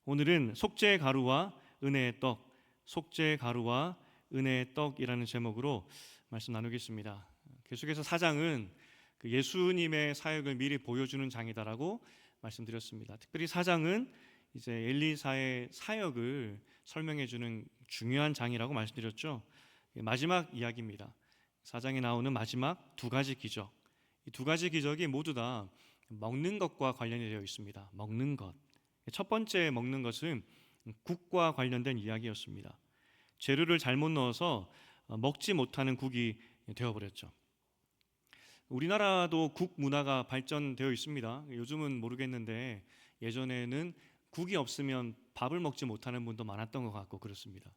오늘은 속죄의 가루와 은혜의 떡, 속죄의 가루와 은혜의 떡이라는 제목으로 말씀 나누겠습니다. 계속해서 4장은 예수님의 사역을 미리 보여주는 장이다라고 말씀드렸습니다. 특별히 4장은 이제 엘리사의 사역을 설명해주는 중요한 장이라고 말씀드렸죠. 마지막 이야기입니다. 4장에 나오는 마지막 두 가지 기적, 이 두 가지 기적이 모두 다 먹는 것과 관련이 되어 있습니다. 먹는 것. 첫 번째 먹는 것은 국과 관련된 이야기였습니다. 재료를 잘못 넣어서 먹지 못하는 국이 되어버렸죠. 우리나라도 국 문화가 발전되어 있습니다. 요즘은 모르겠는데 예전에는 국이 없으면 밥을 먹지 못하는 분도 많았던 것 같고 그렇습니다.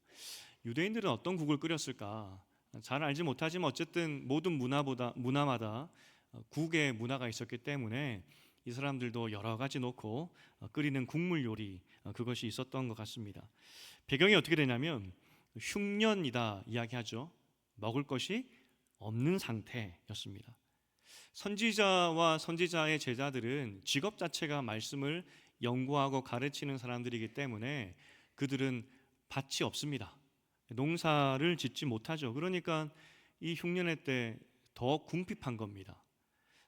유대인들은 어떤 국을 끓였을까? 잘 알지 못하지만 어쨌든 모든 문화마다 국의 문화가 있었기 때문에 이 사람들도 여러 가지 넣고 끓이는 국물 요리, 그것이 있었던 것 같습니다. 배경이 어떻게 되냐면 흉년이다 이야기하죠. 먹을 것이 없는 상태였습니다. 선지자와 선지자의 제자들은 직업 자체가 말씀을 연구하고 가르치는 사람들이기 때문에 그들은 밭이 없습니다. 농사를 짓지 못하죠. 그러니까 이 흉년의 때 더 궁핍한 겁니다.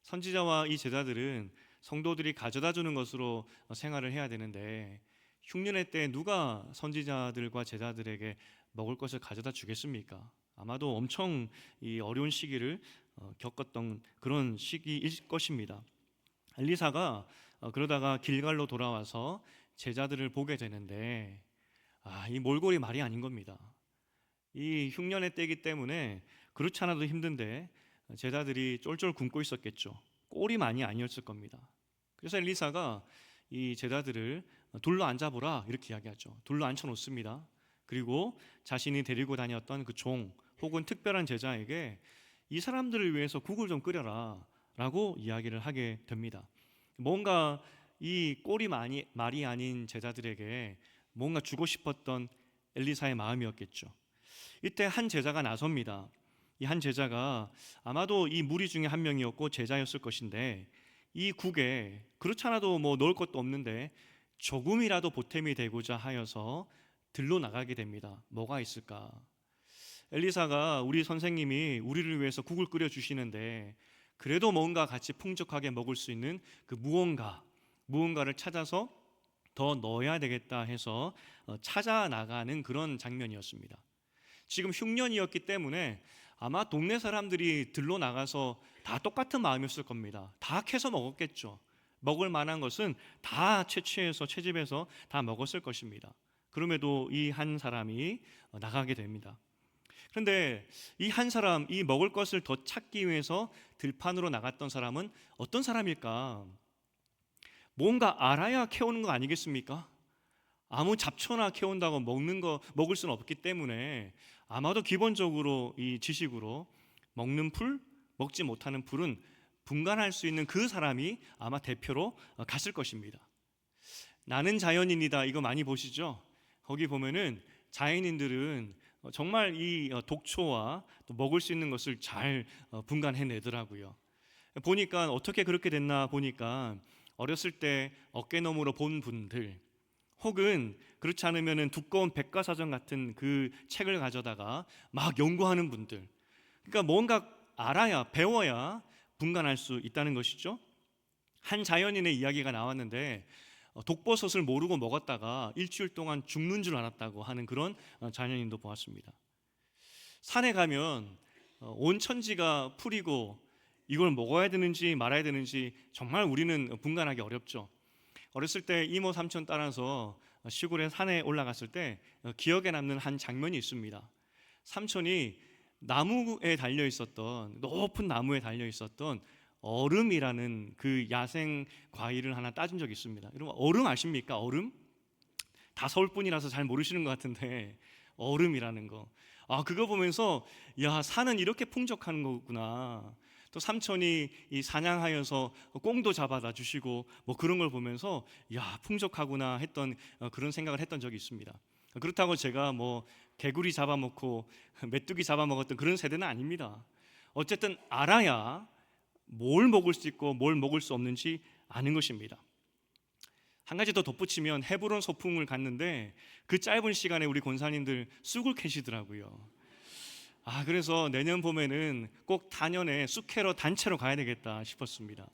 선지자와 이 제자들은 성도들이 가져다 주는 것으로 생활을 해야 되는데 흉년의 때 누가 선지자들과 제자들에게 먹을 것을 가져다 주겠습니까? 아마도 엄청 이 어려운 시기를 겪었던 그런 시기일 것입니다. 엘리사가 그러다가 길갈로 돌아와서 제자들을 보게 되는데 이 몰골이 말이 아닌 겁니다. 이 흉년의 때이기 때문에 그렇지 않아도 힘든데 제자들이 쫄쫄 굶고 있었겠죠. 꼴이 많이 아니었을 겁니다. 그래서 엘리사가 이 제자들을 둘러 앉아보라 이렇게 이야기하죠. 둘러 앉혀놓습니다. 그리고 자신이 데리고 다녔던 그 종 혹은 특별한 제자에게 이 사람들을 위해서 국을 좀 끓여라 라고 이야기를 하게 됩니다. 뭔가 이 꼴이 말이 아닌 제자들에게 뭔가 주고 싶었던 엘리사의 마음이었겠죠. 이때 한 제자가 나섭니다. 이 한 제자가 아마도 이 무리 중에 한 명이었고 제자였을 것인데 이 국에 그렇지 않아도 뭐 넣을 것도 없는데 조금이라도 보탬이 되고자 하여서 들로 나가게 됩니다. 뭐가 있을까? 엘리사가 우리 선생님이 우리를 위해서 국을 끓여 주시는데 그래도 뭔가 같이 풍족하게 먹을 수 있는 그 무언가를 찾아서 더 넣어야 되겠다 해서 찾아 나가는 그런 장면이었습니다. 지금 흉년이었기 때문에 아마 동네 사람들이 들로 나가서 다 똑같은 마음이었을 겁니다. 다 캐서 먹었겠죠. 먹을 만한 것은 다 채취해서 채집해서 다 먹었을 것입니다. 그럼에도 이 한 사람이 나가게 됩니다. 그런데 이 한 사람, 이 먹을 것을 더 찾기 위해서 들판으로 나갔던 사람은 어떤 사람일까? 뭔가 알아야 캐오는 거 아니겠습니까? 아무 잡초나 캐온다고 먹을 수는 없기 때문에 아마도 기본적으로 이 지식으로 먹는 풀, 먹지 못하는 풀은 분간할 수 있는 그 사람이 아마 대표로 갔을 것입니다. 나는 자연인이다 이거 많이 보시죠? 거기 보면은 자연인들은 정말 이 독초와 또 먹을 수 있는 것을 잘 분간해내더라고요. 보니까 어떻게 그렇게 됐나 보니까 어렸을 때 어깨너머로 본 분들 혹은 그렇지 않으면 두꺼운 백과사전 같은 그 책을 가져다가 막 연구하는 분들, 그러니까 뭔가 알아야 배워야 분간할 수 있다는 것이죠. 한 자연인의 이야기가 나왔는데 독버섯을 모르고 먹었다가 일주일 동안 죽는 줄 알았다고 하는 그런 자연인도 보았습니다. 산에 가면 온 천지가 풀이고 이걸 먹어야 되는지 말아야 되는지 정말 우리는 분간하기 어렵죠. 어렸을 때 이모 삼촌 따라서 시골의 산에 올라갔을 때 기억에 남는 한 장면이 있습니다. 삼촌이 나무에 달려 있었던 높은 나무에 달려 있었던 얼음이라는 그 야생 과일을 하나 따준 적이 있습니다. 여러분 얼음 아십니까? 얼음? 다 서울 분이라서 잘 모르시는 것 같은데 얼음이라는 거. 그거 보면서 야 산은 이렇게 풍족한 거구나. 또 삼촌이 이 사냥하여서 꽁도 잡아다 주시고 뭐 그런 걸 보면서 야 풍족하구나 했던 그런 생각을 했던 적이 있습니다. 그렇다고 제가 뭐 개구리 잡아먹고 메뚜기 잡아먹었던 그런 세대는 아닙니다. 어쨌든 알아야 뭘 먹을 수 있고 뭘 먹을 수 없는지 아는 것입니다. 한 가지 더 덧붙이면 헤브론 소풍을 갔는데 그 짧은 시간에 우리 권사님들 쑥을 캐시더라고요. 그래서 내년 봄에는 꼭 단연에 쑥 캐러 단체로 가야 되겠다 싶었습니다.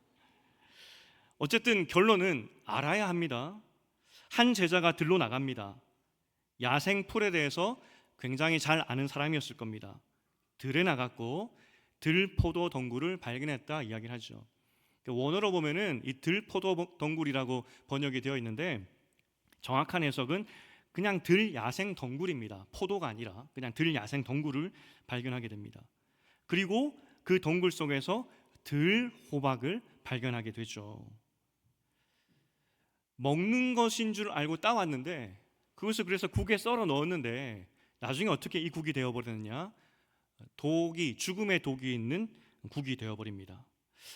어쨌든 결론은 알아야 합니다. 한 제자가 들로 나갑니다. 야생풀에 대해서 굉장히 잘 아는 사람이었을 겁니다. 들에 나갔고 들포도 덩굴을 발견했다 이야기를 하죠. 원어로 보면은 이 들포도 덩굴이라고 번역이 되어 있는데 정확한 해석은 그냥 들 야생 덩굴입니다. 포도가 아니라 그냥 들 야생 덩굴을 발견하게 됩니다. 그리고 그 덩굴 속에서 들 호박을 발견하게 되죠. 먹는 것인 줄 알고 따왔는데 그것을 그래서 국에 썰어 넣었는데 나중에 어떻게 이 국이 되어버렸느냐? 죽음의 독이 있는 국이 되어버립니다.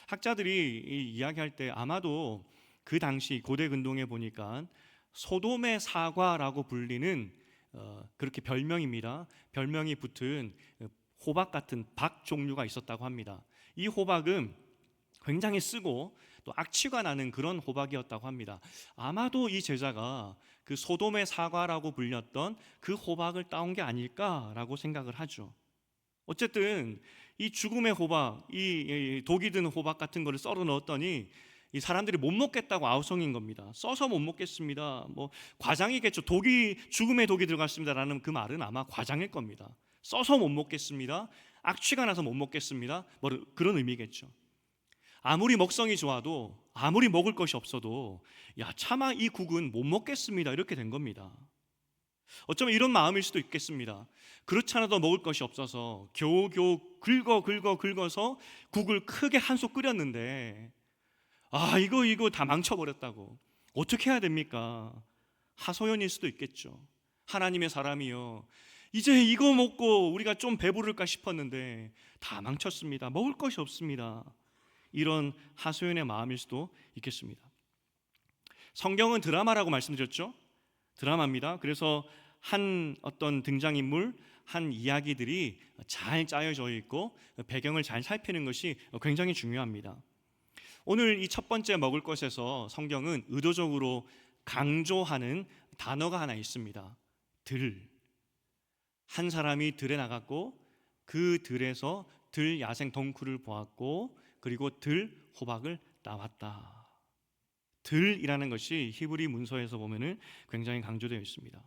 학자들이 이야기할 때 아마도 그 당시 고대 근동에 보니까 소돔의 사과라고 불리는 그렇게 별명입니다. 별명이 붙은 호박 같은 박 종류가 있었다고 합니다. 이 호박은 굉장히 쓰고 또 악취가 나는 그런 호박이었다고 합니다. 아마도 이 제자가 그 소돔의 사과라고 불렸던 그 호박을 따온 게 아닐까라고 생각을 하죠. 어쨌든 이 죽음의 호박, 이 독이 든 호박 같은 거를 썰어 넣었더니 이 사람들이 못 먹겠다고 아우성인 겁니다. 써서 못 먹겠습니다. 뭐 과장이겠죠. 죽음의 독이 들어갔습니다라는 그 말은 아마 과장일 겁니다. 써서 못 먹겠습니다. 악취가 나서 못 먹겠습니다. 뭐 그런 의미겠죠. 아무리 먹성이 좋아도 아무리 먹을 것이 없어도 차마 이 국은 못 먹겠습니다 이렇게 된 겁니다. 어쩌면 이런 마음일 수도 있겠습니다. 그렇지 않아도 먹을 것이 없어서 겨우겨우 긁어서 국을 크게 한 솥 끓였는데 이거 다 망쳐버렸다고 어떻게 해야 됩니까? 하소연일 수도 있겠죠. 하나님의 사람이요, 이제 이거 먹고 우리가 좀 배부를까 싶었는데 다 망쳤습니다. 먹을 것이 없습니다. 이런 하소연의 마음일 수도 있겠습니다. 성경은 드라마라고 말씀드렸죠. 드라마입니다. 그래서 한 어떤 등장인물, 한 이야기들이 잘 짜여져 있고 배경을 잘 살피는 것이 굉장히 중요합니다. 오늘 이 첫 번째 먹을 것에서 성경은 의도적으로 강조하는 단어가 하나 있습니다. 들. 한 사람이 들에 나갔고 그 들에서 들 야생 덩굴을 보았고 그리고 들 호박을 따왔다. 들이라는 것이 히브리 문서에서 보면은 굉장히 강조되어 있습니다.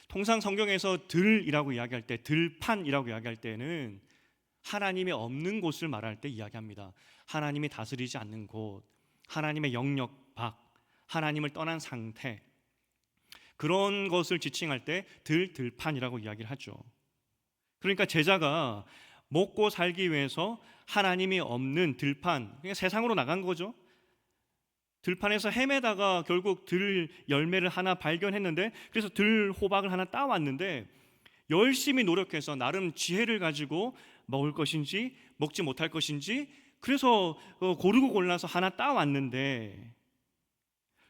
통상 성경에서 들이라고 이야기할 때, 들판이라고 이야기할 때는 하나님이 없는 곳을 말할 때 이야기합니다. 하나님이 다스리지 않는 곳, 하나님의 영역 밖, 하나님을 떠난 상태, 그런 것을 지칭할 때 들판이라고 이야기를 하죠. 그러니까 제자가 먹고 살기 위해서 하나님이 없는 들판, 그냥 세상으로 나간 거죠. 들판에서 헤매다가 결국 들 열매를 하나 발견했는데, 그래서 들 호박을 하나 따왔는데 열심히 노력해서 나름 지혜를 가지고 먹을 것인지 먹지 못할 것인지 그래서 고르고 골라서 하나 따왔는데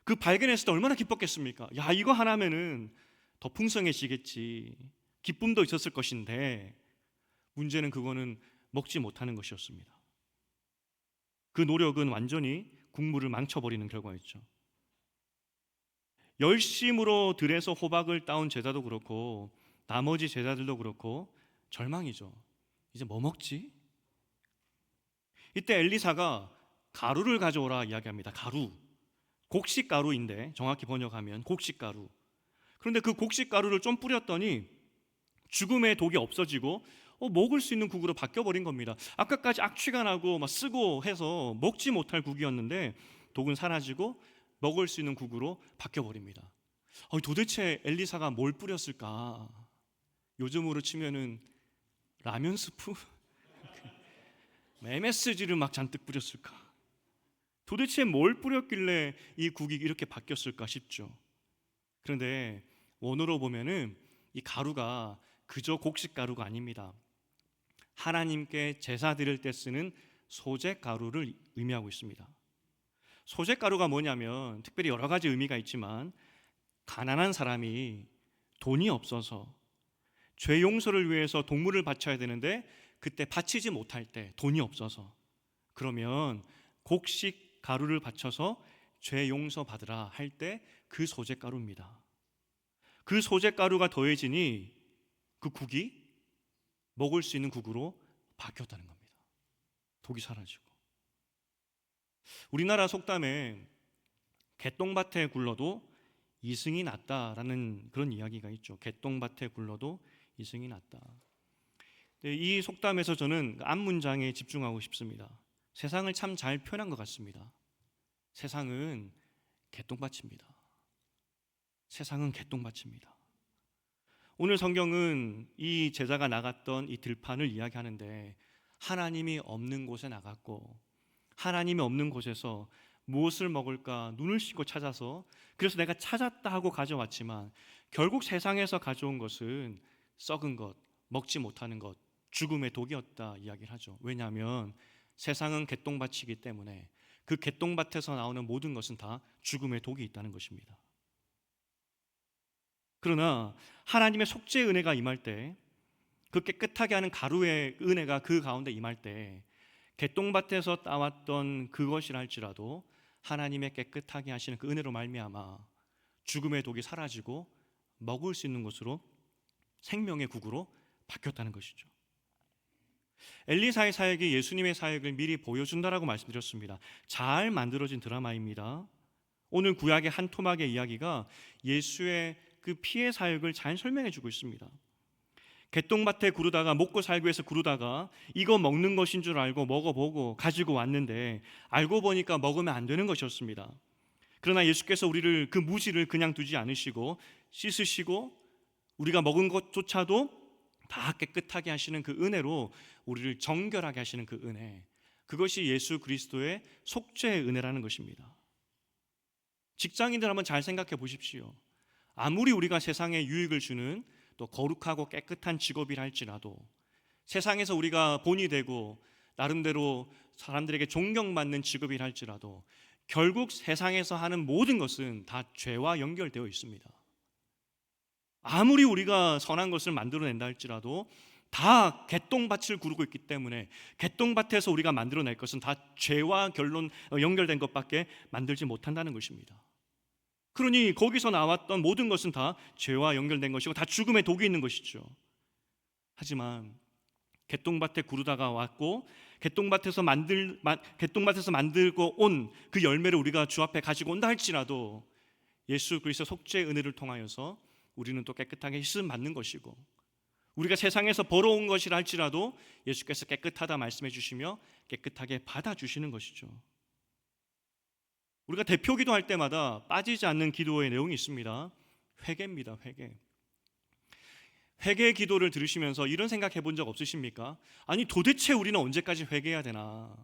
그 발견했을 때 얼마나 기뻤겠습니까? 이거 하나면은 더 풍성해지겠지, 기쁨도 있었을 것인데 문제는 그거는 먹지 못하는 것이었습니다. 그 노력은 완전히 국물을 망쳐버리는 결과였죠. 열심으로 들에서 호박을 따온 제자도 그렇고 나머지 제자들도 그렇고 절망이죠. 이제 뭐 먹지? 이때 엘리사가 가루를 가져오라 이야기합니다. 가루, 곡식가루인데 정확히 번역하면 곡식가루. 그런데 그 곡식가루를 좀 뿌렸더니 죽음의 독이 없어지고 먹을 수 있는 국으로 바뀌어버린 겁니다. 아까까지 악취가 나고 막 쓰고 해서 먹지 못할 국이었는데 독은 사라지고 먹을 수 있는 국으로 바뀌어버립니다. 도대체 엘리사가 뭘 뿌렸을까? 요즘으로 치면은 라면 스프? MSG를 막 잔뜩 뿌렸을까? 도대체 뭘 뿌렸길래 이 국이 이렇게 바뀌었을까 싶죠. 그런데 원어로 보면은 이 가루가 그저 곡식 가루가 아닙니다. 하나님께 제사 드릴 때 쓰는 소재 가루를 의미하고 있습니다. 소재 가루가 뭐냐면 특별히 여러 가지 의미가 있지만 가난한 사람이 돈이 없어서 죄 용서를 위해서 동물을 바쳐야 되는데 그때 바치지 못할 때 돈이 없어서 그러면 곡식 가루를 바쳐서 죄 용서 받으라 할 때 그 소재가루입니다. 그 소재가루가 더해지니 그 국이 먹을 수 있는 국으로 바뀌었다는 겁니다. 독이 사라지고. 우리나라 속담에 개똥밭에 굴러도 이승이 낫다라는 그런 이야기가 있죠. 개똥밭에 굴러도 이승이 낫다. 이 속담에서 저는 앞 문장에 집중하고 싶습니다. 세상을 참 잘 표현한 것 같습니다. 세상은 개똥밭입니다. 세상은 개똥밭입니다. 오늘 성경은 이 제자가 나갔던 이 들판을 이야기하는데 하나님이 없는 곳에 나갔고 하나님이 없는 곳에서 무엇을 먹을까 눈을 씻고 찾아서 그래서 내가 찾았다 하고 가져왔지만 결국 세상에서 가져온 것은 썩은 것, 먹지 못하는 것, 죽음의 독이었다 이야기를 하죠. 왜냐하면 세상은 개똥밭이기 때문에 그 개똥밭에서 나오는 모든 것은 다 죽음의 독이 있다는 것입니다. 그러나 하나님의 속죄의 은혜가 임할 때, 그 깨끗하게 하는 가루의 은혜가 그 가운데 임할 때 개똥밭에서 따왔던 그것이라 할지라도 하나님의 깨끗하게 하시는 그 은혜로 말미암아 죽음의 독이 사라지고 먹을 수 있는 것으로 생명의 국으로 바뀌었다는 것이죠. 엘리사의 사역이 예수님의 사역을 미리 보여준다라고 말씀드렸습니다. 잘 만들어진 드라마입니다. 오늘 구약의 한 토막의 이야기가 예수의 그 피의 사역을 잘 설명해 주고 있습니다. 개똥밭에 구르다가 먹고 살기 위해서 구르다가 이거 먹는 것인 줄 알고 먹어보고 가지고 왔는데 알고 보니까 먹으면 안 되는 것이었습니다. 그러나 예수께서 우리를 그 무지를 그냥 두지 않으시고 씻으시고 우리가 먹은 것조차도 다 깨끗하게 하시는 그 은혜로 우리를 정결하게 하시는 그 은혜, 그것이 예수 그리스도의 속죄의 은혜라는 것입니다. 직장인들 한번 잘 생각해 보십시오. 아무리 우리가 세상에 유익을 주는 또 거룩하고 깨끗한 직업이라 할지라도 세상에서 우리가 본이 되고 나름대로 사람들에게 존경받는 직업이라 할지라도 결국 세상에서 하는 모든 것은 다 죄와 연결되어 있습니다. 아무리 우리가 선한 것을 만들어낸다 할지라도 다 개똥밭을 구르고 있기 때문에 개똥밭에서 우리가 만들어낼 것은 다 죄와 연결된 것밖에 만들지 못한다는 것입니다. 그러니 거기서 나왔던 모든 것은 다 죄와 연결된 것이고 다 죽음의 독이 있는 것이죠. 하지만 개똥밭에 구르다가 왔고 개똥밭에서 만들고 온 그 열매를 우리가 주 앞에 가지고 온다 할지라도 예수 그리스도 속죄의 은혜를 통하여서 우리는 또 깨끗하게 씻음 받는 것이고 우리가 세상에서 벌어온 것이라 할지라도 예수께서 깨끗하다 말씀해 주시며 깨끗하게 받아주시는 것이죠. 우리가 대표 기도할 때마다 빠지지 않는 기도의 내용이 있습니다. 회개입니다. 회개의 기도를 들으시면서 이런 생각해 본 적 없으십니까? 아니 도대체 우리는 언제까지 회개해야 되나?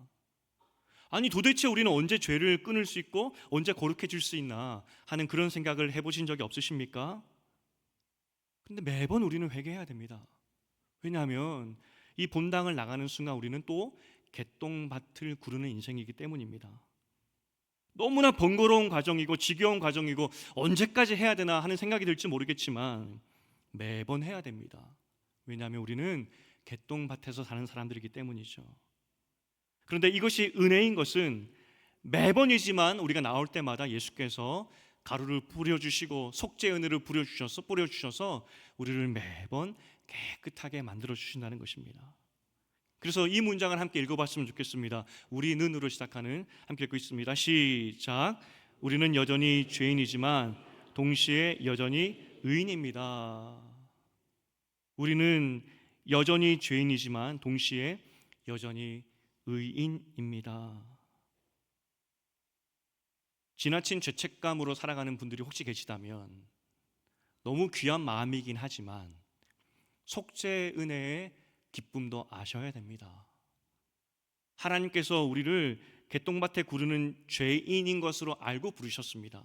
아니 도대체 우리는 언제 죄를 끊을 수 있고 언제 거룩해질 수 있나 하는 그런 생각을 해보신 적이 없으십니까? 근데 매번 우리는 회개해야 됩니다. 왜냐하면 이 본당을 나가는 순간 우리는 또 개똥밭을 구르는 인생이기 때문입니다. 너무나 번거로운 과정이고 지겨운 과정이고 언제까지 해야 되나 하는 생각이 들지 모르겠지만 매번 해야 됩니다. 왜냐하면 우리는 개똥밭에서 사는 사람들이기 때문이죠. 그런데 이것이 은혜인 것은 매번이지만 우리가 나올 때마다 예수께서 가루를 뿌려주시고 속죄 은혜를 뿌려주셔서 우리를 매번 깨끗하게 만들어 주신다는 것입니다. 그래서 이 문장을 함께 읽어봤으면 좋겠습니다. 우리는으로 시작하는 함께 읽고 있습니다. 시작. 우리는 여전히 죄인이지만 동시에 여전히 의인입니다. 우리는 여전히 죄인이지만 동시에 여전히 의인입니다. 지나친 죄책감으로 살아가는 분들이 혹시 계시다면 너무 귀한 마음이긴 하지만 속죄의 은혜의 기쁨도 아셔야 됩니다. 하나님께서 우리를 개똥밭에 구르는 죄인인 것으로 알고 부르셨습니다.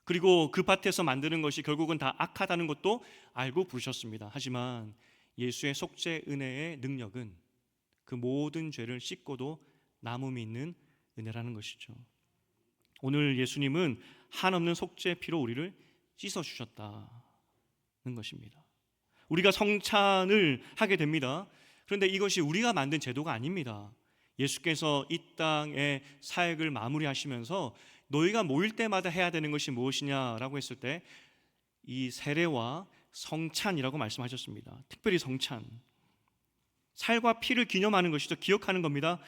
그리고 그 밭에서 만드는 것이 결국은 다 악하다는 것도 알고 부르셨습니다. 하지만 예수의 속죄 은혜의 능력은 그 모든 죄를 씻고도 남음이 있는 은혜라는 것이죠. 오늘 예수님은 한없는 속죄의 피로 우리를 씻어주셨다는 것입니다. 우리가 성찬을 하게 됩니다. 그런데 이것이 우리가 만든 제도가 아닙니다. 예수께서 이 땅의 사역을 마무리하시면서 너희가 모일 때마다 해야 되는 것이 무엇이냐라고 했을 때 이 세례와 성찬이라고 말씀하셨습니다. 특별히 성찬, 살과 피를 기념하는 것이죠. 기억하는 겁니다.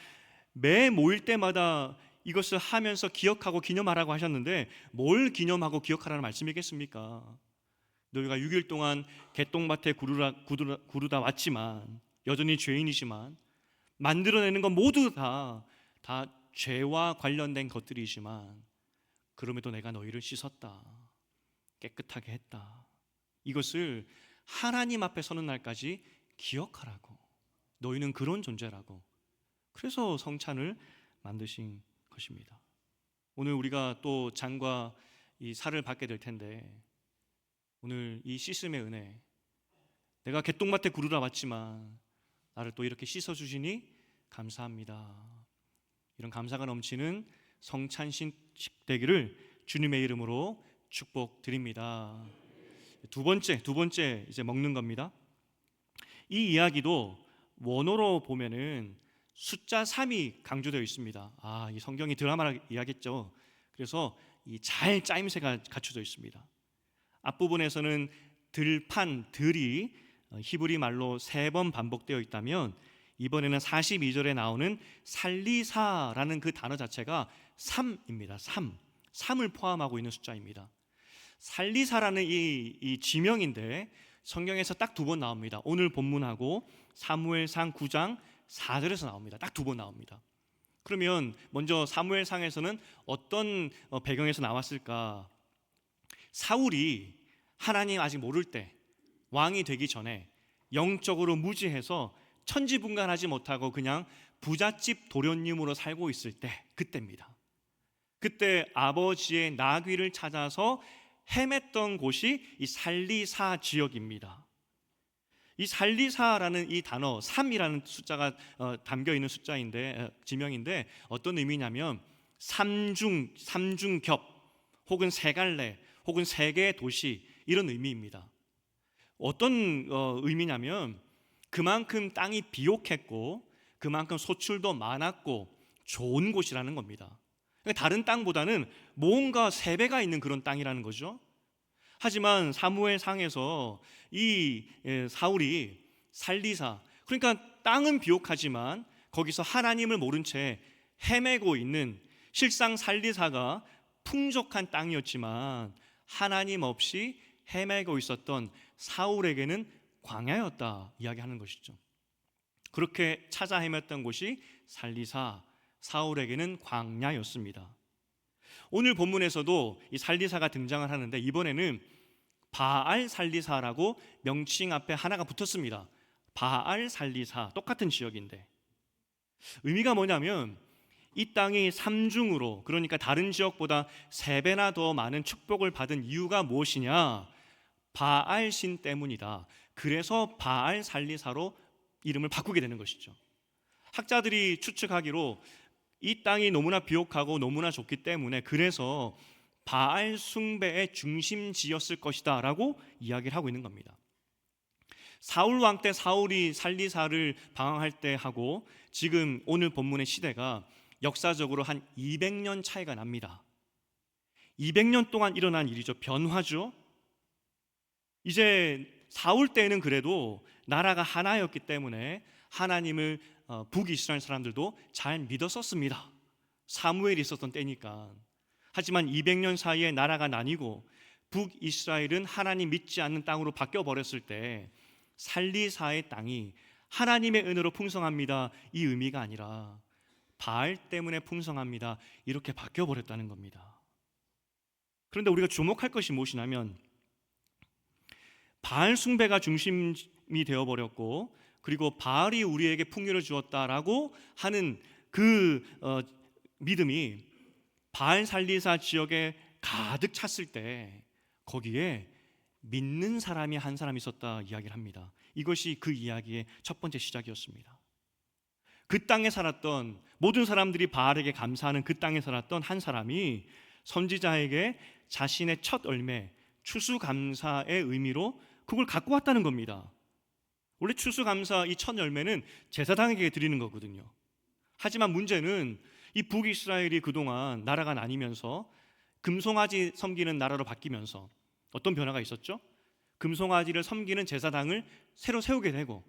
매 모일 때마다 이것을 하면서 기억하고 기념하라고 하셨는데 뭘 기념하고 기억하라는 말씀이겠습니까? 너희가 6일 동안 개똥밭에 구르다 왔지만, 여전히 죄인이지만, 만들어내는 건 모두 다 죄와 관련된 것들이지만, 그럼에도 내가 너희를 씻었다, 깨끗하게 했다, 이것을 하나님 앞에 서는 날까지 기억하라고, 너희는 그런 존재라고. 그래서 성찬을 만드신 것입니다. 오늘 우리가 또 잔과 이 살을 받게 될 텐데, 오늘 이 씻음의 은혜, 내가 개똥밭에 구르러 왔지만 나를 또 이렇게 씻어주시니 감사합니다, 이런 감사가 넘치는 성찬식 되기를 주님의 이름으로 축복드립니다. 두 번째 이제 먹는 겁니다. 이 이야기도 원어로 보면은 숫자 3이 강조되어 있습니다. 이 성경이 드라마라 이야기했죠. 그래서 이 잘 짜임새가 갖춰져 있습니다. 앞부분에서는 들이 히브리 말로 3번 반복되어 있다면, 이번에는 42절에 나오는 살리사라는 그 단어 자체가 3입니다. 3을 포함하고 있는 숫자입니다. 살리사라는 이 지명인데 성경에서 딱 2번 나옵니다. 오늘 본문하고 사무엘상 9장 4절에서 나옵니다. 딱 2번 나옵니다. 그러면 먼저 사무엘상에서는 어떤 배경에서 나왔을까? 사울이 하나님 아직 모를 때, 왕이 되기 전에 영적으로 무지해서 천지분간하지 못하고 그냥 부잣집 도련님으로 살고 있을 때, 그때입니다. 그때 아버지의 나귀를 찾아서 헤맸던 곳이 이 살리사 지역입니다. 이 살리사라는 이 단어 3이라는 숫자가 담겨있는 지명인데 어떤 의미냐면 삼중겹, 혹은 세 갈래, 혹은 세 개의 도시, 이런 의미입니다. 어떤 의미냐면 그만큼 땅이 비옥했고 그만큼 소출도 많았고 좋은 곳이라는 겁니다. 다른 땅보다는 뭔가 3배가 있는 그런 땅이라는 거죠. 하지만 사무엘상에서 이 사울이 살리사, 그러니까 땅은 비옥하지만 거기서 하나님을 모른 채 헤매고 있는, 실상 살리사가 풍족한 땅이었지만 하나님 없이 헤매고 있었던 사울에게는 광야였다 이야기하는 것이죠. 그렇게 찾아 헤맸던 곳이 살리사, 사울에게는 광야였습니다. 오늘 본문에서도 이 살리사가 등장을 하는데, 이번에는 바알 살리사라고 명칭 앞에 하나가 붙었습니다. 바알 살리사, 똑같은 지역인데 의미가 뭐냐면 이 땅이 삼중으로, 그러니까 다른 지역보다 3배나 더 많은 축복을 받은 이유가 무엇이냐? 바알 신 때문이다. 그래서 바알 살리사로 이름을 바꾸게 되는 것이죠. 학자들이 추측하기로 이 땅이 너무나 비옥하고 너무나 좋기 때문에 그래서 바알 숭배의 중심지였을 것이다 라고 이야기를 하고 있는 겁니다. 사울 왕 때 사울이 살리사를 방황할 때 하고 지금 오늘 본문의 시대가 역사적으로 한 200년 차이가 납니다. 200년 동안 일어난 일이죠. 변화죠. 이제 사울 때는 그래도 나라가 하나였기 때문에 하나님을 북이스라엘 사람들도 잘 믿었었습니다. 사무엘이 있었던 때니까. 하지만 200년 사이에 나라가 나뉘고 북이스라엘은 하나님 믿지 않는 땅으로 바뀌어 버렸을 때 살리사의 땅이 하나님의 은혜로 풍성합니다, 이 의미가 아니라 바알 때문에 풍성합니다, 이렇게 바뀌어 버렸다는 겁니다. 그런데 우리가 주목할 것이 무엇이냐면 바알 숭배가 중심이 되어 버렸고, 그리고 바알이 우리에게 풍요를 주었다라고 하는 그 믿음이 바알 살리사 지역에 가득 찼을 때 거기에 믿는 사람이 한 사람 있었다 이야기를 합니다. 이것이 그 이야기의 첫 번째 시작이었습니다. 그 땅에 살았던 모든 사람들이 바알에게 감사하는 그 땅에 살았던 한 사람이 선지자에게 자신의 첫 열매, 추수감사의 의미로 그걸 갖고 왔다는 겁니다. 원래 추수감사 이 첫 열매는 제사장에게 드리는 거거든요. 하지만 문제는 이 북이스라엘이 그동안 나라가 나뉘면서 금송아지 섬기는 나라로 바뀌면서 어떤 변화가 있었죠? 금송아지를 섬기는 제사당을 새로 세우게 되고,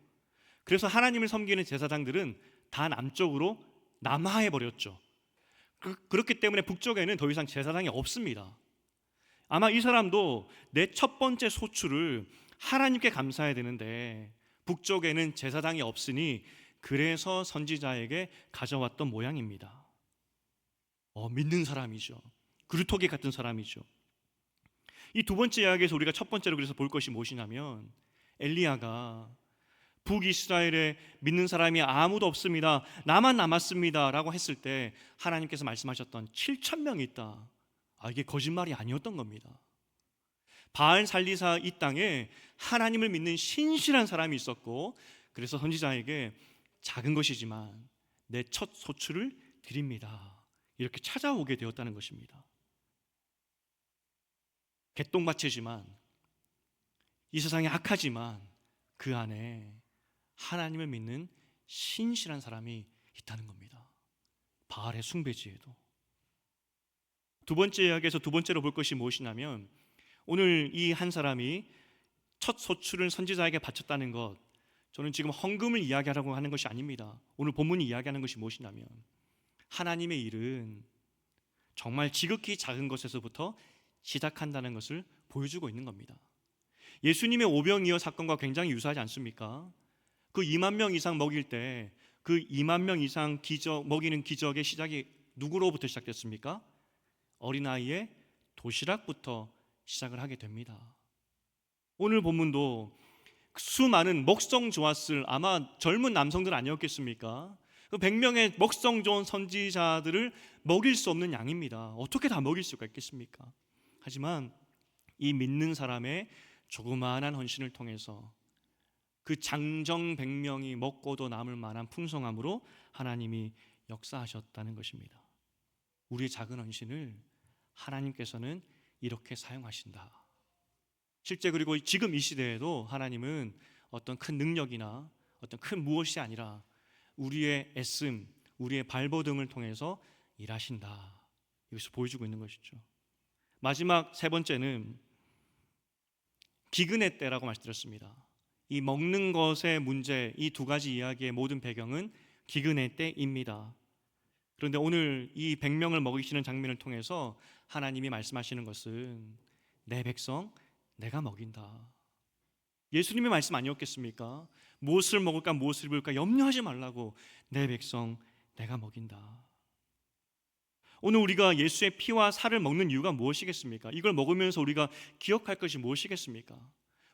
그래서 하나님을 섬기는 제사장들은 다 남쪽으로 남하해 버렸죠. 그렇기 때문에 북쪽에는 더 이상 제사장이 없습니다. 아마 이 사람도 내 첫 번째 소출을 하나님께 감사해야 되는데 북쪽에는 제사장이 없으니 그래서 선지자에게 가져왔던 모양입니다. 믿는 사람이죠. 그루터기 같은 사람이죠. 이 두 번째 이야기에서 우리가 첫 번째로 그래서 볼 것이 무엇이냐면, 엘리야가 북이스라엘에 믿는 사람이 아무도 없습니다, 나만 남았습니다 라고 했을 때 하나님께서 말씀하셨던 7천 명이 있다, 이게 거짓말이 아니었던 겁니다. 바알 살리사 이 땅에 하나님을 믿는 신실한 사람이 있었고, 그래서 선지자에게 작은 것이지만 내 첫 소출을 드립니다, 이렇게 찾아오게 되었다는 것입니다. 개똥밭이지만, 이 세상이 악하지만 그 안에 하나님을 믿는 신실한 사람이 있다는 겁니다. 바알의 숭배지에도. 두 번째 이야기에서 두 번째로 볼 것이 무엇이냐면, 오늘 이 한 사람이 첫 소출을 선지자에게 바쳤다는 것, 저는 지금 헌금을 이야기하라고 하는 것이 아닙니다. 오늘 본문이 이야기하는 것이 무엇이냐면, 하나님의 일은 정말 지극히 작은 것에서부터 시작한다는 것을 보여주고 있는 겁니다. 예수님의 오병이어 사건과 굉장히 유사하지 않습니까? 그 2만 명 이상 먹일 때 그 2만 명 이상 먹이는 기적의 시작이 누구로부터 시작됐습니까? 어린아이의 도시락부터 시작을 하게 됩니다. 오늘 본문도 수많은 먹성 좋았을 아마 젊은 남성들 아니었겠습니까? 그 100명의 먹성 좋은 선지자들을 먹일 수 없는 양입니다. 어떻게 다 먹일 수가 있겠습니까? 하지만 이 믿는 사람의 조그마한 헌신을 통해서 그 장정 100명이 먹고도 남을 만한 풍성함으로 하나님이 역사하셨다는 것입니다. 우리의 작은 헌신을 하나님께서는 이렇게 사용하신다. 실제 그리고 지금 이 시대에도 하나님은 어떤 큰 능력이나 어떤 큰 무엇이 아니라 우리의 애씀, 우리의 발버둥을 통해서 일하신다, 이것을 보여주고 있는 것이죠. 마지막 세 번째는 기근의 때라고 말씀드렸습니다. 이 먹는 것의 문제, 이 두 가지 이야기의 모든 배경은 기근의 때입니다. 그런데 오늘 이 100명을 먹이시는 장면을 통해서 하나님이 말씀하시는 것은 내 백성 내가 먹인다. 예수님의 말씀 아니었겠습니까? 무엇을 먹을까 무엇을 입을까 염려하지 말라고, 내 백성 내가 먹인다. 오늘 우리가 예수의 피와 살을 먹는 이유가 무엇이겠습니까? 이걸 먹으면서 우리가 기억할 것이 무엇이겠습니까?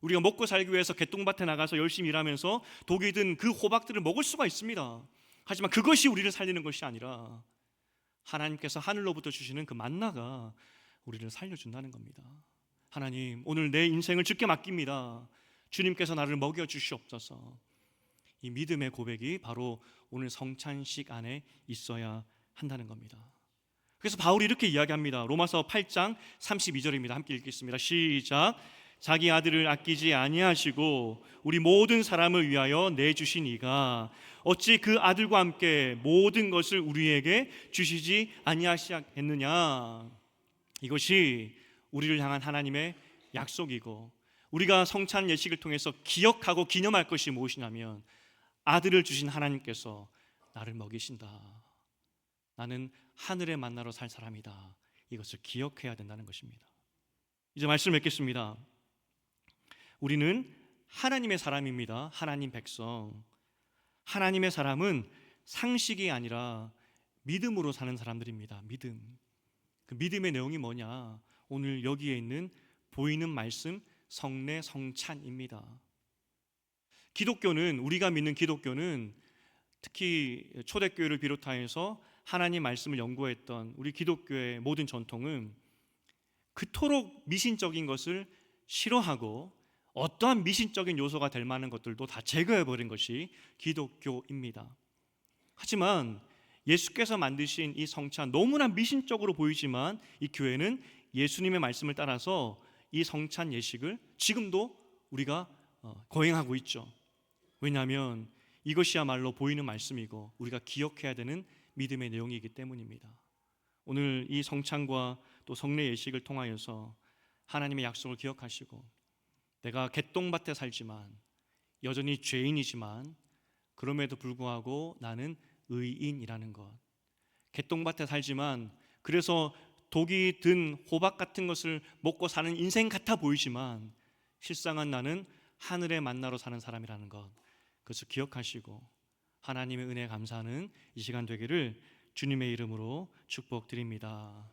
우리가 먹고 살기 위해서 개똥밭에 나가서 열심히 일하면서 독이 든 그 호박들을 먹을 수가 있습니다. 하지만 그것이 우리를 살리는 것이 아니라 하나님께서 하늘로부터 주시는 그 만나가 우리를 살려준다는 겁니다. 하나님, 오늘 내 인생을 주께 맡깁니다. 주님께서 나를 먹여 주시옵소서. 이 믿음의 고백이 바로 오늘 성찬식 안에 있어야 한다는 겁니다. 그래서 바울이 이렇게 이야기합니다. 로마서 8장 32절입니다. 함께 읽겠습니다. 시작. 자기 아들을 아끼지 아니하시고 우리 모든 사람을 위하여 내주신 이가 어찌 그 아들과 함께 모든 것을 우리에게 주시지 아니하시겠느냐. 이것이 우리를 향한 하나님의 약속이고, 우리가 성찬 예식을 통해서 기억하고 기념할 것이 무엇이냐면, 아들을 주신 하나님께서 나를 먹이신다, 나는 하늘의 만나로 살 사람이다, 이것을 기억해야 된다는 것입니다. 이제 말씀을 맺겠습니다. 우리는 하나님의 사람입니다. 하나님 백성. 하나님의 사람은 상식이 아니라 믿음으로 사는 사람들입니다. 믿음. 그 믿음의 내용이 뭐냐? 오늘 여기에 있는 보이는 말씀, 성례, 성찬입니다. 기독교는, 우리가 믿는 기독교는 특히 초대교회를 비롯하여서 하나님 말씀을 연구했던 우리 기독교의 모든 전통은 그토록 미신적인 것을 싫어하고 어떠한 미신적인 요소가 될 만한 것들도 다 제거해버린 것이 기독교입니다. 하지만 예수께서 만드신 이 성찬, 너무나 미신적으로 보이지만 이 교회는 예수님의 말씀을 따라서 이 성찬 예식을 지금도 우리가 거행하고 있죠. 왜냐하면 이것이야말로 보이는 말씀이고 우리가 기억해야 되는 믿음의 내용이기 때문입니다. 오늘 이 성찬과 또 성례 예식을 통하여서 하나님의 약속을 기억하시고, 내가 개똥밭에 살지만 여전히 죄인이지만 그럼에도 불구하고 나는 의인이라는 것, 개똥밭에 살지만 그래서 독이 든 호박 같은 것을 먹고 사는 인생 같아 보이지만 실상은 나는 하늘의 만나로 사는 사람이라는 것, 그것을 기억하시고 하나님의 은혜에 감사하는 이 시간 되기를 주님의 이름으로 축복드립니다.